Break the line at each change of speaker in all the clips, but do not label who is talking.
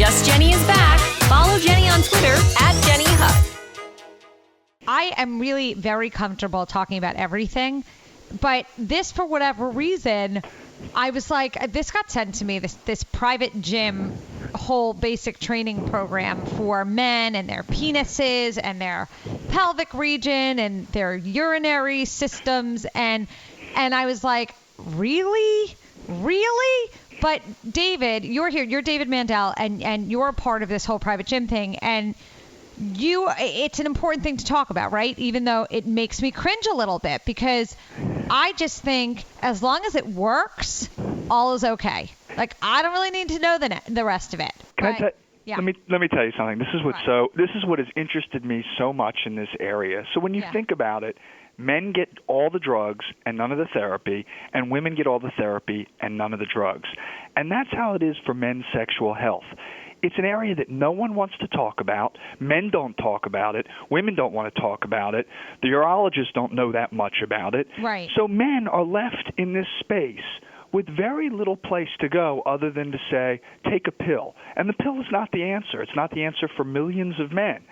Just Jenny is back. Follow Jenny on Twitter @JennyHutt.
I am really very comfortable talking about everything, but this, for whatever reason, I was like, this got sent to me, this private gym whole basic training program for men and their penises and their pelvic region and their urinary systems. And I was like, really? But David, you're here. You're David Mandell, and you're a part of this whole private gym thing. And it's an important thing to talk about, right? Even though it makes me cringe a little bit, because I just think as long as it works, all is okay. Like, I don't really need to know the rest of it.
Let me tell you something. This is what has interested me so much in this area. So when you think about it, men get all the drugs and none of the therapy, and women get all the therapy and none of the drugs. And that's how it is for men's sexual health. It's an area that no one wants to talk about. Men don't talk about it. Women don't want to talk about it. The urologists don't know that much about it.
Right.
So men are left in this space with very little place to go other than to say, take a pill. And the pill is not the answer. It's not the answer for millions of men.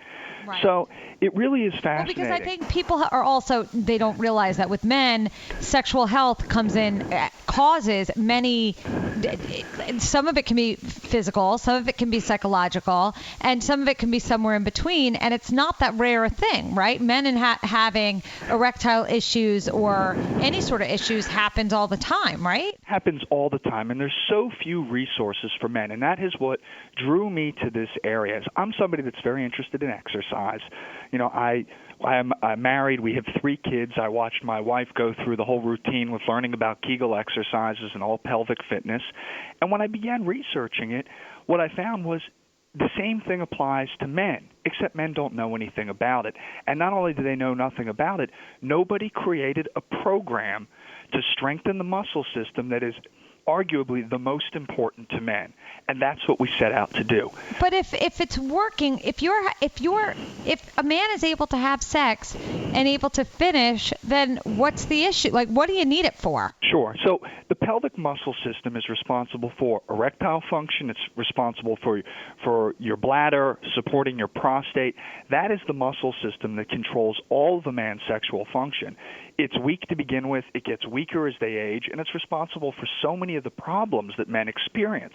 Right.
So it really is fascinating.
Well, because I think people are also, they don't realize that with men, sexual health causes many, some of it can be physical, some of it can be psychological, and some of it can be somewhere in between, and it's not that rare a thing, right? Men having erectile issues or any sort of issues happens all the time, right?
Happens all the time, and there's so few resources for men, and that is what drew me to this area. I'm somebody that's very interested in exercise. You know, I'm married. We have 3 kids. I watched my wife go through the whole routine with learning about Kegel exercises and all pelvic fitness. And when I began researching it, what I found was the same thing applies to men, except men don't know anything about it. And not only do they know nothing about it, nobody created a program to strengthen the muscle system that is arguably the most important to men, and that's what we set out to do.
But if it's working, if a man is able to have sex and able to finish, then what's the issue? Like, what do you need it for?
Sure. So the pelvic muscle system is responsible for erectile function. It's responsible for your bladder, supporting your prostate. That is the muscle system that controls all of the man's sexual function. It's weak to begin with. It gets weaker as they age, and it's responsible for so many of the problems that men experience.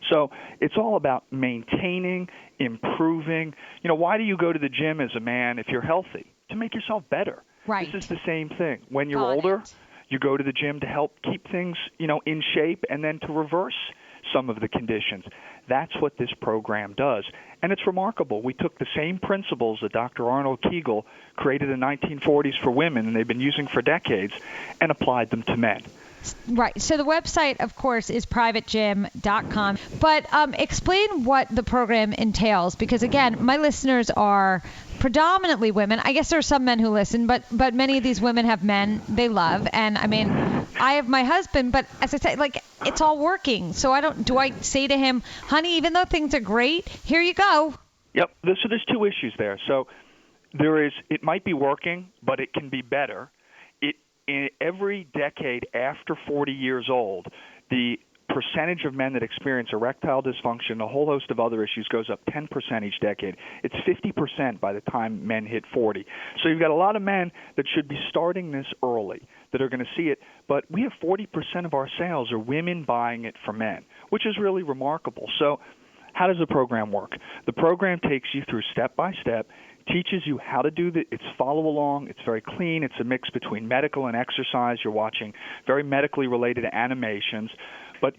So it's all about maintaining, improving. You know, why do you go to the gym as a man if you're healthy? To make yourself better.
Right.
This is the same thing. When you're older, you go to the gym to help keep things, in shape and then to reverse some of the conditions. That's what this program does. And it's remarkable. We took the same principles that Dr. Arnold Kegel created in the 1940s for women, and they've been using for decades, and applied them to men.
Right. So the website, of course, is privategym.com. But explain what the program entails, because, again, my listeners are predominantly women. I guess there are some men who listen, but many of these women have men they love. And, I mean, I have my husband, but as I say, like, it's all working. So do I say to him, honey, even though things are great, here you go?
Yep. So there's 2 issues there. So it might be working, but it can be better. In every decade after 40 years old, the percentage of men that experience erectile dysfunction, a whole host of other issues, goes up 10% each decade. It's 50% by the time men hit 40. So you've got a lot of men that should be starting this early that are going to see it, but we have 40% of our sales are women buying it for men, which is really remarkable. So how does the program work? The program takes you through step-by-step, teaches you how to do it's follow along. It's very clean. It's a mix between medical and exercise. You're watching very medically related animations, but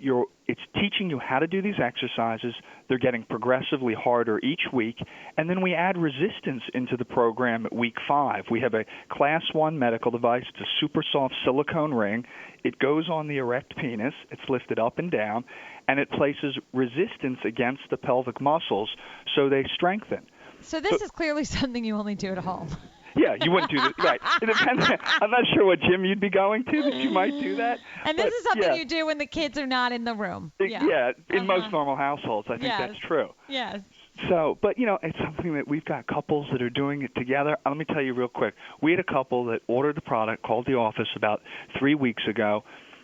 it's teaching you how to do these exercises. They're getting progressively harder each week, and then we add resistance into the program at week 5. We have a Class 1 medical device. It's a super soft silicone ring. It goes on the erect penis. It's lifted up and down, and it places resistance against the pelvic muscles so they strengthen.
So this is clearly something you only do at home.
Yeah, you wouldn't do that. Right. It depends. I'm not sure what gym you'd be going to that you might do that.
And this is something you do when the kids are not in the room.
In most normal households, I think that's true.
Yes.
So, but, it's something that we've got couples that are doing it together. Let me tell you real quick. We had a couple that ordered the product, called the office about 3 weeks ago.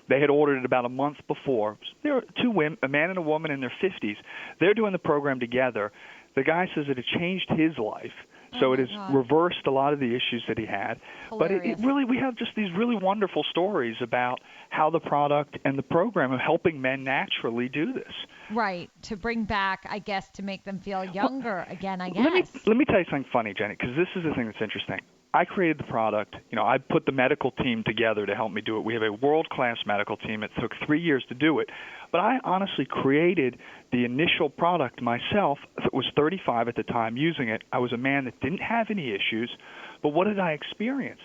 They had ordered it about a month before. There were two women, a man and a woman in their 50s. They're doing the program together. The guy says that it changed his life. So it has reversed a lot of the issues that he had.
Hilarious.
But it really, we have just these really wonderful stories about how the product and the program are helping men naturally do this.
Right. To bring back, I guess, to make them feel younger again, I guess.
Let me tell you something funny, Jenny, because this is the thing that's interesting. I created the product. I put the medical team together to help me do it. We have a world-class medical team. It took 3 years to do it. But I honestly created the initial product myself. I was 35 at the time using it. I was a man that didn't have any issues. But what did I experience?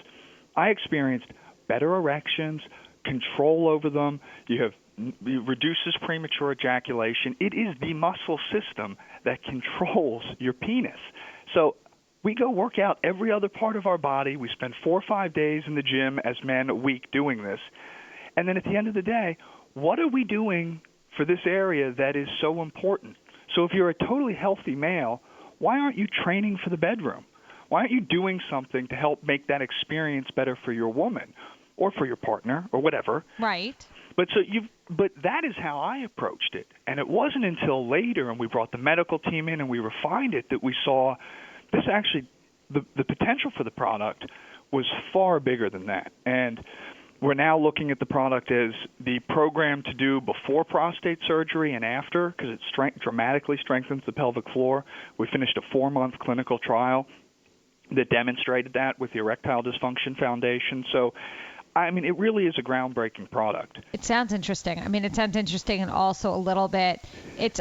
I experienced better erections, control over them. It reduces premature ejaculation. It is the muscle system that controls your penis. So we go work out every other part of our body. We spend 4 or 5 days in the gym as men a week doing this. And then at the end of the day, what are we doing for this area that is so important? So if you're a totally healthy male, why aren't you training for the bedroom? Why aren't you doing something to help make that experience better for your woman or for your partner or whatever?
Right.
But that is how I approached it. And it wasn't until later, and we brought the medical team in and we refined it, that we saw this actually, the potential for the product was far bigger than that. And we're now looking at the product as the program to do before prostate surgery and after, because it dramatically strengthens the pelvic floor. We finished a 4-month clinical trial that demonstrated that with the Erectile Dysfunction Foundation. So, I mean, it really is a groundbreaking product.
It sounds interesting. I mean, it sounds interesting, and also a little bit,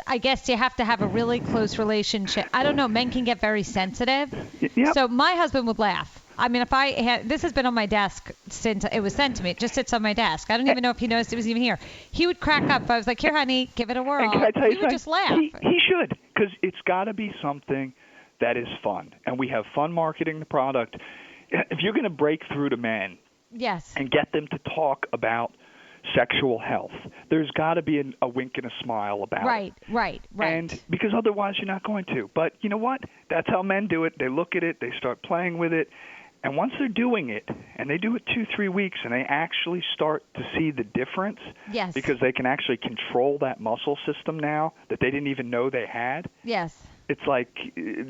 I guess you have to have a really close relationship. I don't know, men can get very sensitive.
Yep.
So my husband would laugh. I mean, if I had, this has been on my desk since it was sent to me. It just sits on my desk. I don't even know if he noticed it was even here. He would crack up. I was like, here, honey, give it a whirl.
And can I tell you
He would just laugh.
He should, because it's got to be something that is fun. And we have fun marketing the product. If you're going to break through to men,
yes,
and get them to talk about sexual health, there's got to be a wink and a smile about it.
Right.
And because otherwise you're not going to. But you know what? That's how men do it. They look at it, they start playing with it, and once they're doing it, and they do it 2-3 weeks, and they actually start to see the difference,
yes,
because they can actually control that muscle system now that they didn't even know they had.
Yes.
It's like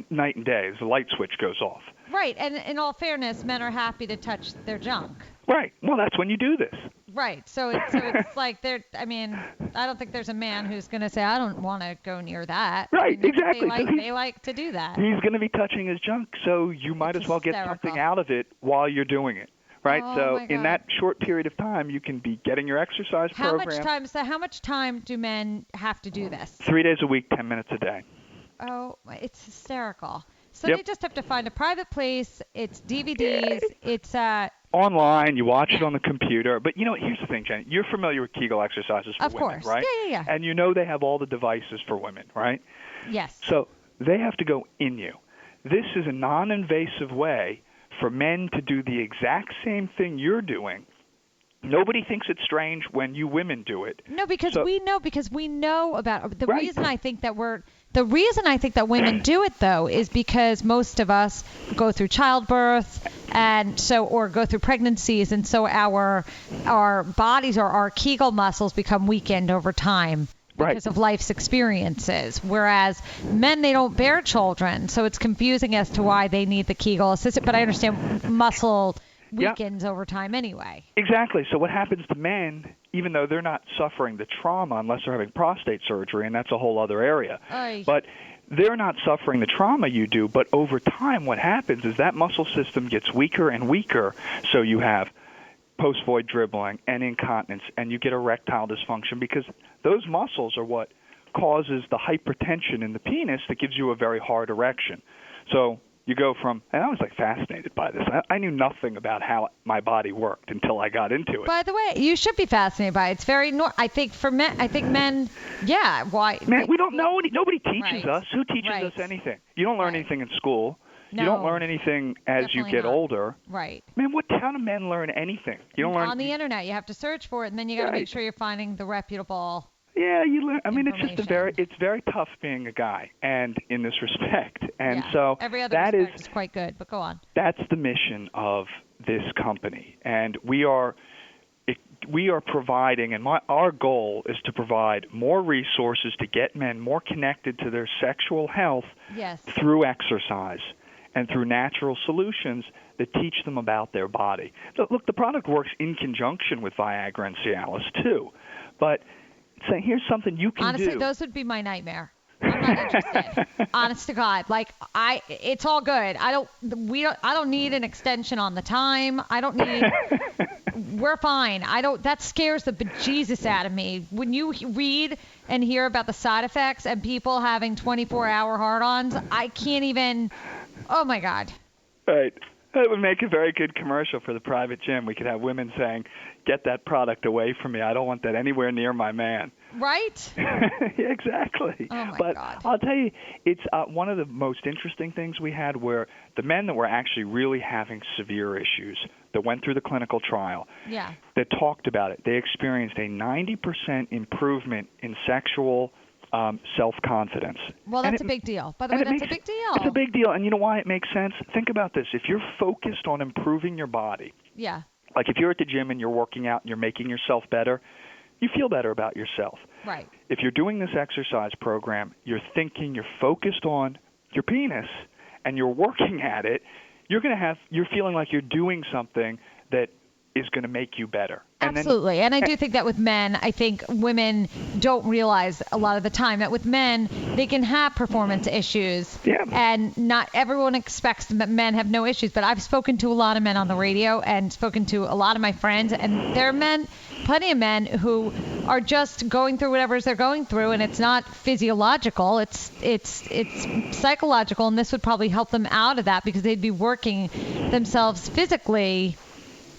night and day. The light switch goes off.
Right, and in all fairness, men are happy to touch their junk.
Right. Well, that's when you do this.
Right. So it's like I mean, I don't think there's a man who's going to say, I don't want to go near that.
Right,
I mean,
exactly.
They like to do that.
He's going to be touching his junk, so you might as well get something out of it while you're doing it. Right?
Oh,
so
my God.
in that short period of time, you can be getting your exercise program.
How much time do men have to do this?
3 days a week, 10 minutes a day.
Oh, it's hysterical. So
Yep.
they just have to find a private place. It's DVDs. It's
online. You watch it on the computer. But, here's the thing, Jenny. You're familiar with Kegel exercises for
of
women,
course.
right?
Yeah.
And they have all the devices for women, right?
Yes.
So they have to go in you. This is a non-invasive way for men to do the exact same thing you're doing. Nobody thinks it's strange when you women do it.
No, because we know about the
Right.
reason I think that women do it, though, is because most of us go through childbirth or go through pregnancies, and so our bodies or our Kegel muscles become weakened over time because of life's experiences. Whereas men, they don't bear children, so it's confusing as to why they need the Kegel assistant. But I understand muscle weakens over time anyway.
Exactly. So what happens to men, even though they're not suffering the trauma unless they're having prostate surgery, and that's a whole other area, but they're not suffering the trauma you do, but over time what happens is that muscle system gets weaker and weaker, so you have post-void dribbling and incontinence, and you get erectile dysfunction because those muscles are what causes the hypertension in the penis that gives you a very hard erection. So you go from, and I was fascinated by this. I knew nothing about how my body worked until I got into it.
By the way, you should be fascinated by it. It's very, I think for men, yeah, why?
Man, we don't know. Nobody teaches us. Who teaches us anything? You don't learn anything in school.
No,
you don't learn anything as you get older.
Right.
Man, how do men learn anything? You don't learn
on the internet. You have to search for it, and then you got to make sure you're finding the reputable.
Yeah, you learn. I mean, it's very tough being a guy, and in this respect, and so
every other respect is quite good. But go on.
That's the mission of this company, and we are we are providing, and our goal is to provide more resources to get men more connected to their sexual health through exercise and through natural solutions that teach them about their body. So, look, the product works in conjunction with Viagra and Cialis too, but here's something you can do.
Honestly, those would be my nightmare. I'm not interested. Honest to God, it's all good. I don't need an extension on the time. We're fine. That scares the bejesus out of me. When you read and hear about the side effects and people having 24-hour hard-ons, I can't even, oh my God.
Right. That would make a very good commercial for the private gym. We could have women saying, get that product away from me. I don't want that anywhere near my man.
Right?
Yeah, exactly.
Oh, my
but
God.
I'll tell you, it's one of the most interesting things we had where the men that were actually really having severe issues that went through the clinical trial, that talked about it, they experienced a 90% improvement in sexual self-confidence.
Well, that's a big deal. By the way, that's a big deal.
It's a big deal. And you know why it makes sense? Think about this. If you're focused on improving your body, like if you're at the gym and you're working out and you're making yourself better, you feel better about yourself.
Right.
If you're doing this exercise program, you're focused on your penis and you're working at it, you're feeling like you're doing something that is going to make you better.
Absolutely. And I do think that with men, I think women don't realize a lot of the time that with men, they can have performance issues.
Yeah.
And not everyone expects that men have no issues. But I've spoken to a lot of men on the radio and spoken to a lot of my friends. And there are plenty of men who are just going through whatever they're going through. And it's not physiological. It's psychological. And this would probably help them out of that because they'd be working themselves physically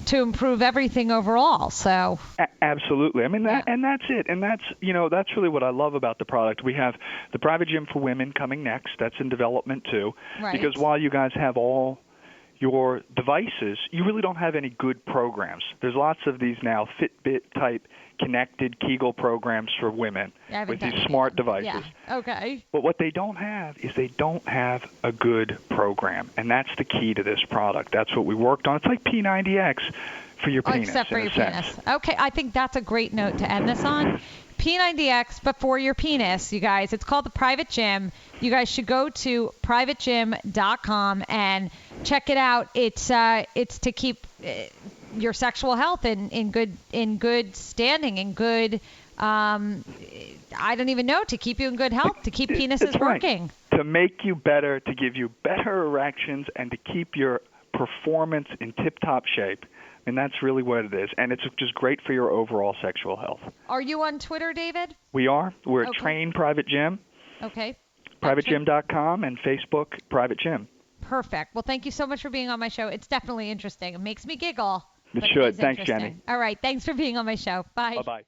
to improve everything overall. So
absolutely. I mean and that's it. And that's really what I love about the product. We have the private gym for women coming next. That's in development too.
Right.
Because while you guys have all your devices, you really don't have any good programs. There's lots of these now Fitbit type connected Kegel programs for women with these smart devices.
Yeah. Okay.
But what they don't have is they don't have a good program, and that's the key to this product. That's what we worked on. It's like P90X for your penis.
Except for your penis. Okay, I think that's a great note to end this on. P90X, but for your penis, you guys. It's called the Private Gym. You guys should go to privategym.com and check it out. It's to keep your sexual health in good standing, in good I don't even know, to keep you in good health, to keep penises working.
To make you better, to give you better erections, and to keep your performance in tip-top shape. And that's really what it is. And it's just great for your overall sexual health.
Are you on Twitter, David?
We are. We're at Train Private Gym.
Okay.
PrivateGym.com and Facebook Private Gym.
Perfect. Well, thank you so much for being on my show. It's definitely interesting. It makes me giggle.
It should. Thanks, Jenny.
All right. Thanks for being on my show. Bye.
Bye-bye.